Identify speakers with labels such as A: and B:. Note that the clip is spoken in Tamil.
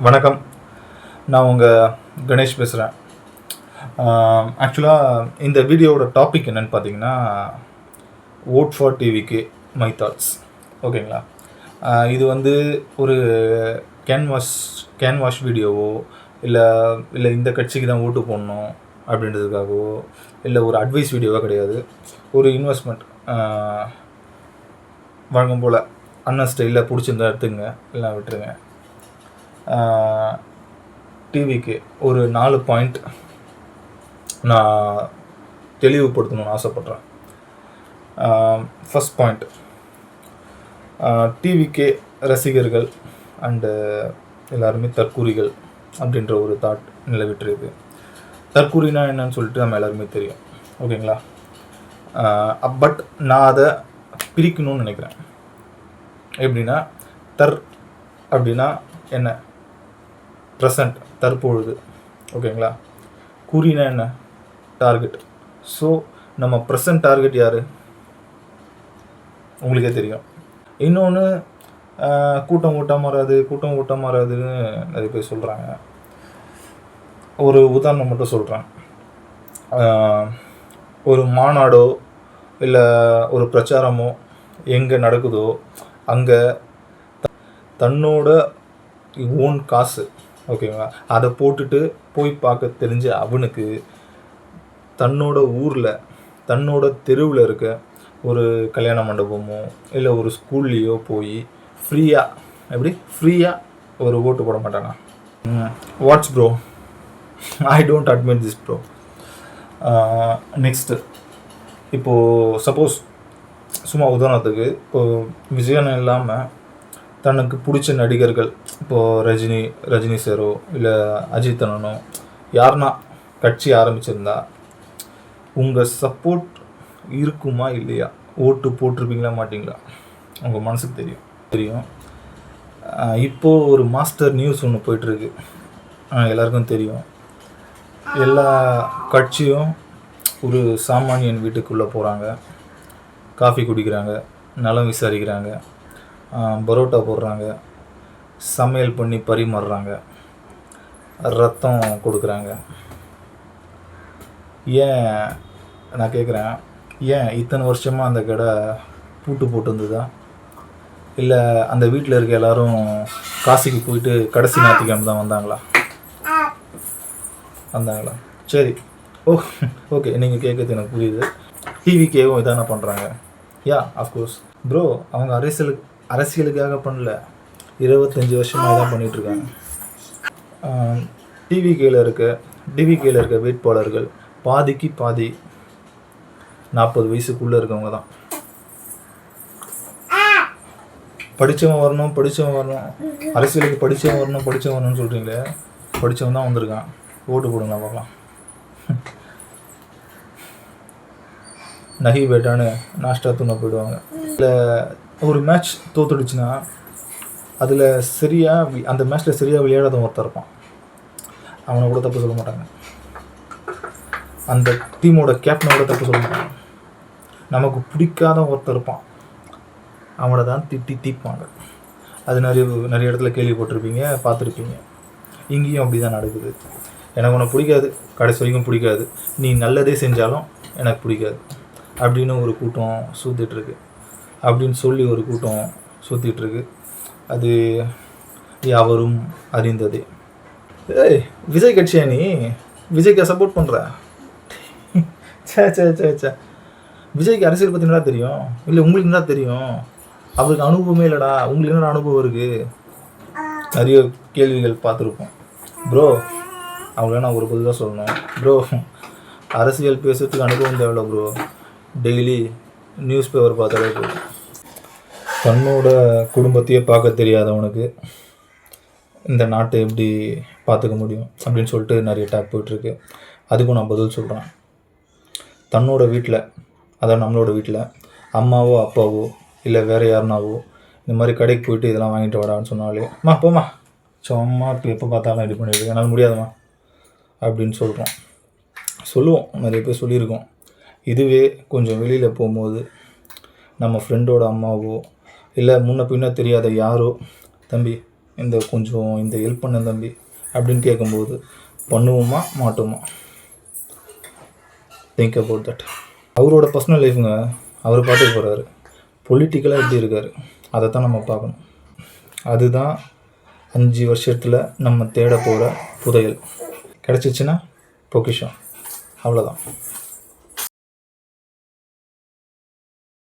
A: வணக்கம். நான் உங்கள் கணேஷ் பேசுகிறேன். ஆக்சுவலாக இந்த வீடியோவோட டாபிக் என்னென்னு பார்த்தீங்கன்னா, ஓட் ஃபார் டிவிக்கு மை தாட்ஸ். ஓகேங்களா? இது வந்து ஒரு கேன்வாஷ் வீடியோவோ இல்லை இல்லை இந்த கட்சிக்கு தான் ஓட்டு போடணும் அப்படின்றதுக்காகவோ இல்லை ஒரு அட்வைஸ் வீடியோவோ கிடையாது. ஒரு இன்வெஸ்ட்மெண்ட் வழங்கும் போல் அண்ணன் ஸ்டைலில் பிடிச்சிருந்தா எடுத்துங்க, இல்லை விட்டுருங்க. டிவிக்கு ஒரு 4 பாயிண்ட் நான் தெளிவுபடுத்தணும்னு ஆசைப்பட்றேன். ஃபஸ்ட் பாயிண்ட், டிவிக்கே ரசிகர்கள் அண்டு எல்லாருமே தற்கூரிகள் அப்படின்ற ஒரு தாட் நிலவிட்டுருக்கு. தற்கூரினா என்னன்னு சொல்லிட்டு நம்ம எல்லாருமே தெரியும். ஓகேங்களா? பட் நான் அதை பிரிக்கணும்னு நினைக்கிறேன். எப்படின்னா, அப்படின்னா என்ன? ப்ரெசண்ட், தற்பொழுது. ஓகேங்களா? குறினா என்ன? டார்கெட். ஸோ நம்ம ப்ரெசன்ட் டார்கெட் யார்? உங்களுக்கே தெரியும். இன்னொன்று, கூட்டம் மாறாதுன்னு நிறைய பேர் சொல்கிறாங்க. ஒரு உதாரணம் மட்டும் சொல்கிறேன். ஒரு மாநாடோ இல்லை ஒரு பிரச்சாரமோ எங்கே நடக்குதோ அங்கே தன்னோட ஓன் காசு, ஓகேங்களா, அதை போட்டுட்டு போய் பார்க்க தெரிஞ்ச அவனுக்கு தன்னோட ஊரில் தன்னோட தெருவில் இருக்க ஒரு கல்யாண மண்டபமோ இல்லை ஒரு ஸ்கூல்லையோ போய் ஃப்ரீயாக ஒரு ஓட்டு போட மாட்டானா? What's bro, I don't admit this bro. Next, இப்போது சப்போஸ் சும்மா உதாரணத்துக்கு இப்போது விஜயன் இல்லாமல் தனக்கு பிடிச்ச நடிகர்கள், இப்போது ரஜினி சாரோ இல்லை அஜித் அண்ணனோ யாருன்னா கட்சி ஆரம்பிச்சிருந்தா உங்கள் சப்போர்ட் இருக்குமா இல்லையா? ஓட்டு போட்டிருப்பீங்களா மாட்டிங்களா? உங்கள் மனசுக்கு தெரியும். இப்போது ஒரு மாஸ்டர் நியூஸ் ஒன்று போய்ட்டுருக்கு, எல்லாருக்கும் தெரியும். எல்லா கட்சியும் ஒரு சாமானியன் வீட்டுக்குள்ளே போகிறாங்க, காஃபி குடிக்கிறாங்க, நலம் விசாரிக்கிறாங்க, பரோட்டா போடுறாங்க, சமையல் பண்ணி பரிமாறுறாங்க, ரத்தம் கொடுக்குறாங்க. ஏன் நான் கேட்குறேன், ஏன் இத்தனை வருஷமாக அந்த கடை பூட்டு போட்டுருந்ததா? இல்லை அந்த வீட்டில் இருக்க எல்லோரும் காசிக்கு போயிட்டு கடைசி ஞாயிற்றுக்கிழமை தான் வந்தாங்களா? சரி, ஓகே, நீங்கள் கேட்குறது எனக்கு புரியுது. டிவிக்கேவும் இதான பண்ணுறாங்க. யா, அஃப்கோர்ஸ் ப்ரோ, அவங்க அரசியலுக்காக பண்ணல, 25 வருஷமாக தான் பண்ணிகிட்ருக்காங்க. டிவிகேயில் இருக்க வேட்பாளர்கள் பாதிக்கு பாதி 40 வயசுக்குள்ளே இருக்கவங்க தான். படித்தவன் வரணும், அரசியலுக்கு படித்தவன் வரணும்னு சொல்கிறீங்களே, படித்தவன் தான் வந்திருக்கான். ஓட்டு போடுங்களா பார்க்கலாம். நகி பேட்டான்னு நாஷ்டா தூண போயிடுவாங்க. இல்லை ஒரு மேட்ச் தோத்துடுச்சுன்னா அதில் அந்த மேட்ச்சில் சரியாக விளையாடாத ஒருத்தர் இருப்பான், அவனை கூட தப்பு சொல்ல மாட்டாங்க. அந்த டீமோட கேப்டனை கூட தப்பு சொல்ல மாட்டாங்க. நமக்கு பிடிக்காத ஒருத்தர் இருப்பான், அவனை தான் தீப்பாங்க. அது நிறைய இடத்துல கேள்விப்பட்டிருப்பீங்க, பார்த்துருப்பீங்க. இங்கேயும் அப்படி தான் நடக்குது. எனக்கு உனக்கு பிடிக்காது, கடைசி வரைக்கும் பிடிக்காது, நீ நல்லதே செஞ்சாலும் எனக்கு பிடிக்காது அப்படின்னு ஒரு கூட்டம் சுற்றிட்டுருக்கு. அப்படின்னு சொல்லி ஒரு கூட்டம் சுற்றிட்டுருக்கு. அது யாவரும் அறிந்ததே. விஜய் கட்சியா நீ? விஜய்க்கு சப்போர்ட் பண்ணுற? சே விஜய்க்கு அரசியல் பற்றி என்ன தெரியும்? இல்லை உங்களுக்கு என்ன தெரியும்? அவருக்கு அனுபவமே இல்லைடா. உங்களுக்கு என்னடா அனுபவம் இருக்குது? நிறைய கேள்விகள் பார்த்துருப்போம். ப்ரோ, அவங்கள நான் ஒரு பதில் தான் சொல்லணும். ப்ரோ, அரசியல் பேசுறதுக்கு அனுபவம் தேவையில்ல ப்ரோ. டெய்லி நியூஸ் பேப்பர் பார்த்தாலே போதும். தன்னோட குடும்பத்தையே பார்க்க தெரியாதவனுக்கு இந்த நாட்டை எப்படி பார்த்துக்க முடியும் அப்படின்னு சொல்லிட்டு நிறைய டாக் போயிட்டுருக்கு. அதுக்கும் நான் பதில் சொல்கிறேன். தன்னோட வீட்டில், அதாவது நம்மளோட வீட்டில் அம்மாவோ அப்பாவோ இல்லை வேறு யாருனாவோ இந்த மாதிரி கடைக்கு போயிட்டு இதெல்லாம் வாங்கிட்டு வாடான்னு சொன்னாலே, போமா சும்மா எப்போ பார்த்தாலும் இது பண்ணிடுது, என்னால் முடியாதுமா அப்படின்னு சொல்லுவோம். நிறைய பேர் சொல்லியிருக்கோம். இதுவே கொஞ்சம் வெளியில் போகும்போது நம்ம ஃப்ரெண்டோட அம்மாவோ இல்லை முன்ன பின்ன தெரியாத யாரோ, தம்பி இந்த ஹெல்ப் பண்ண தம்பி அப்படின்னு கேட்கும்போது பண்ணுவோமா மாட்டோமா? Think about that. அவரோட பர்சனல் லைஃபுங்க, அவர் பார்த்துக்க போகிறாரு. பொலிட்டிக்கலாக எப்படி இருக்கார், அதை தான் நம்ம பார்க்கணும். அதுதான் 5 வருஷத்தில் நம்ம தேட போகிற புதையல். கிடச்சிச்சின்னா பொக்கிஷம். அவ்வளோதான்.